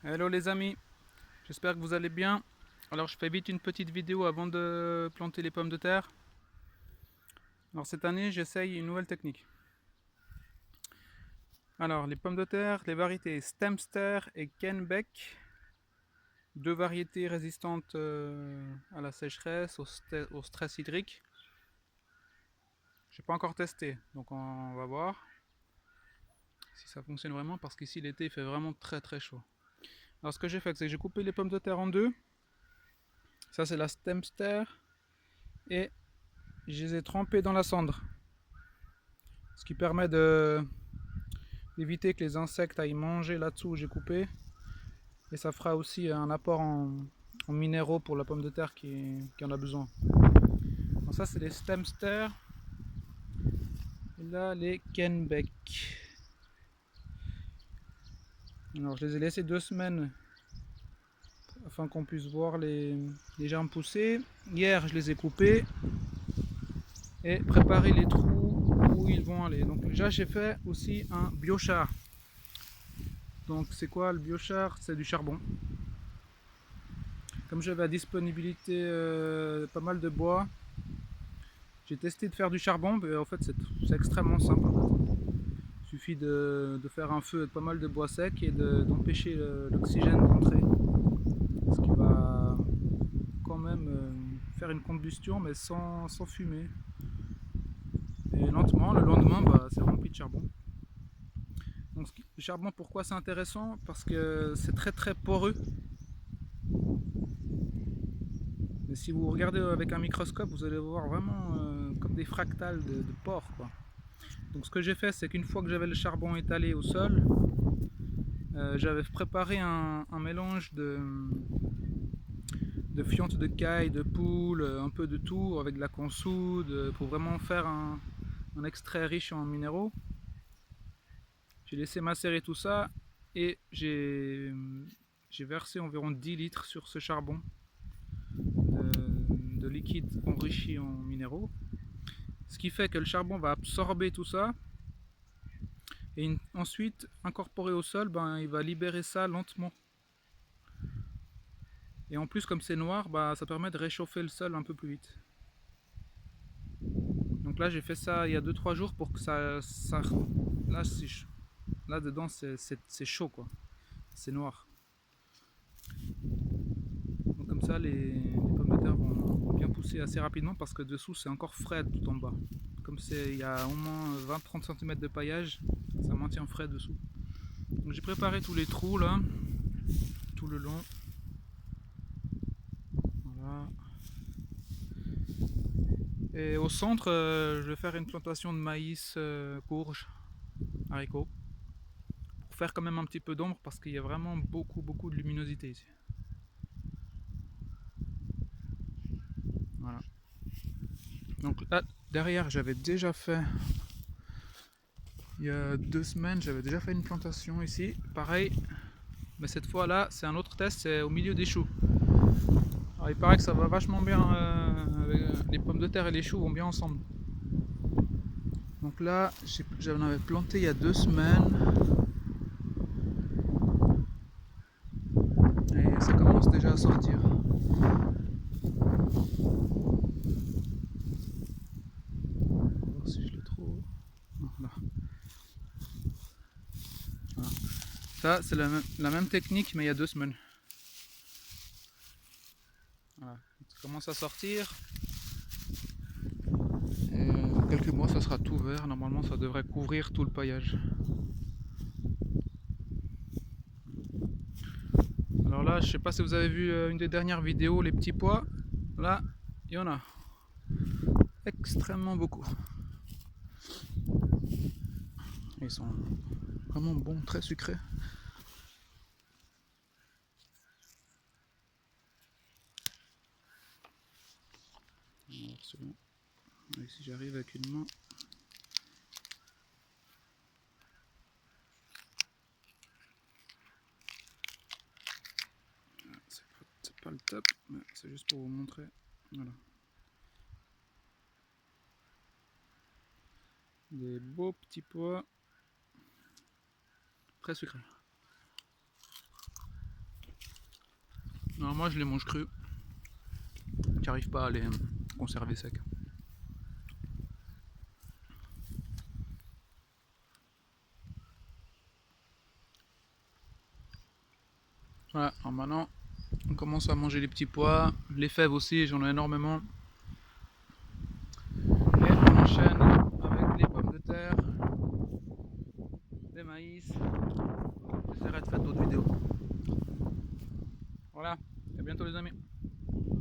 Hello les amis, j'espère que vous allez bien. Alors je fais vite une petite vidéo avant de planter les pommes de terre. Alors cette année j'essaye une nouvelle technique. Alors les pommes de terre, les variétés Stemster et Kenbeck, deux variétés résistantes à la sécheresse, au stress hydrique. Je n'ai pas encore testé, donc on va voir si ça fonctionne vraiment parce qu'ici l'été il fait vraiment très très chaud. Alors ce que j'ai fait c'est que j'ai coupé les pommes de terre en deux. Ça c'est la Stemster et je les ai trempées dans la cendre. Ce qui permet d'éviter que les insectes aillent manger là-dessous où j'ai coupé. Et ça fera aussi un apport en minéraux pour la pomme de terre qui en a besoin. Donc ça c'est les Stemster. Et là les Kenbeck. Alors je les ai laissés 2 semaines afin qu'on puisse voir les germes pousser. Hier je les ai coupés et préparé les trous où ils vont aller. Donc déjà j'ai fait aussi un biochar. Donc c'est quoi le biochar? C'est du charbon. Comme j'avais à disponibilité pas mal de bois, j'ai testé de faire du charbon, mais en fait c'est extrêmement simple. Il suffit de faire un feu avec pas mal de bois sec et d'empêcher l'oxygène d'entrer. Ce qui va quand même faire une combustion mais sans fumer. Et lentement, le lendemain, c'est rempli de charbon. Donc le charbon, pourquoi c'est intéressant? Parce que c'est très très poreux. Et si vous regardez avec un microscope, vous allez voir vraiment comme des fractales de porc, quoi. Donc ce que j'ai fait, c'est qu'une fois que j'avais le charbon étalé au sol, j'avais préparé un mélange de fientes de caille, de poule, un peu de tout, avec de la consoude, pour vraiment faire un extrait riche en minéraux. J'ai laissé macérer tout ça et j'ai versé environ 10 litres sur ce charbon de liquide enrichi en minéraux. Ce qui fait que le charbon va absorber tout ça et ensuite, incorporé au sol, il va libérer ça lentement. Et en plus, comme c'est noir, ça permet de réchauffer le sol un peu plus vite. Donc là, j'ai fait ça il y a 2-3 jours pour que là, là dedans, c'est chaud, quoi. C'est noir. Donc comme ça, les pommes de terre vont bien pousser assez rapidement parce que dessous, c'est encore frais tout en bas. Comme il y a au moins 20-30 cm de paillage, ça maintient frais dessous. Donc j'ai préparé tous les trous là, tout le long. Voilà. Et au centre, je vais faire une plantation de maïs, courge, haricots, pour faire quand même un petit peu d'ombre parce qu'il y a vraiment beaucoup de luminosité ici. Voilà. Donc là, derrière, j'avais déjà fait, il y a 2 semaines, j'avais déjà fait une plantation ici, pareil, mais cette fois là, c'est un autre test, c'est au milieu des choux. Alors il paraît que ça va vachement bien, les pommes de terre et les choux vont bien ensemble. Donc là, j'en avais planté il y a 2 semaines. Et ça commence déjà à sortir. On va voir si je le trouve. Voilà. Voilà. Ça, c'est la même technique, mais il y a 2 semaines. Voilà. Ça commence à sortir. Et dans quelques mois, ça sera tout vert. Normalement, ça devrait couvrir tout le paillage. Alors là, je sais pas si vous avez vu une des dernières vidéos, les petits pois. Là, il y en a extrêmement beaucoup. Ils sont vraiment bons, très sucrés. Si j'arrive avec une main. C'est pas le top, mais c'est juste pour vous montrer. Voilà. Des beaux petits pois très sucrés. Non, moi je les mange crus. J'arrive pas à les conserver secs. Voilà, alors maintenant on commence à manger les petits pois, les fèves aussi, j'en ai énormément. Et on enchaîne avec les pommes de terre, les maïs. J'essaierai de faire d'autres vidéos. Voilà, à bientôt les amis.